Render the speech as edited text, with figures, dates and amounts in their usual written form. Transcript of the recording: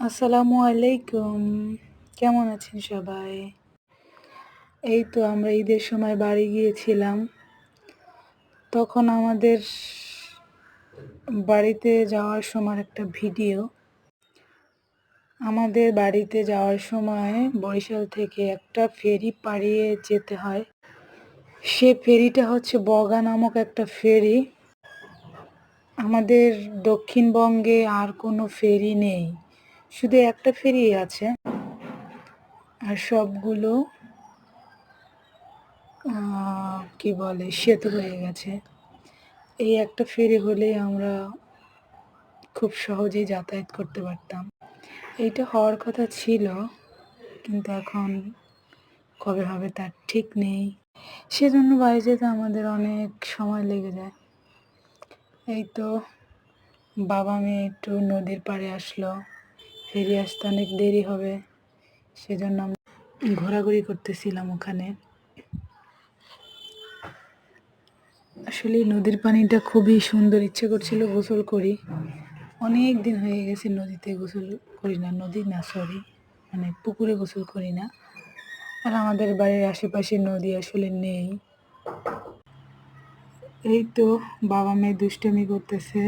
আসসালামু আলাইকুম। কেমন আছেন সবাই? এই তো আমরা ঈদের সময় বাড়ি গিয়েছিলাম। তখন আমাদের বাড়িতে যাওয়ার সময় একটা ভিডিও। আমাদের বাড়িতে যাওয়ার সময় বরিশাল থেকে একটা ফেরি পাড়িয়ে যেতে হয়। সে ফেরিটা হচ্ছে বগা নামক একটা ফেরি। আমাদের দক্ষিণবঙ্গে আর কোনো ফেরি নেই। শুধু একটা ফেরি আছে। আর সবগুলো কি বলে সেতু হয়ে গেছে। এই একটা ফেরি হলেই আমরা খুব সহজেই যাতায়াত করতে পারতাম। এইটা হওয়ার কথা ছিল, কিন্তু এখন কবে হবে তার ঠিক নেই। সেজন্য বাড়ি যেতে আমাদের অনেক সময় লেগে যায়। এই তো বাবা মেয়ে একটু নদীর পাড়ে আসলো। ফেরি আসতে অনেক দেরি হবে, সেজন্য আমরা ঘোরাঘুরি করতেছিলাম ওখানে। আসলে নদীর পানিটা খুবই সুন্দর, ইচ্ছে করছিল গোসল করি। অনেক দিন হয়ে গেছে নদীতে গোসল করি না, নদী না সরি, মানে পুকুরে গোসল করি না। আর আমাদের বাড়ির আশেপাশে নদী আসলে নেই। এই তো বাবা মেয়ে দুষ্টামি করতেছে।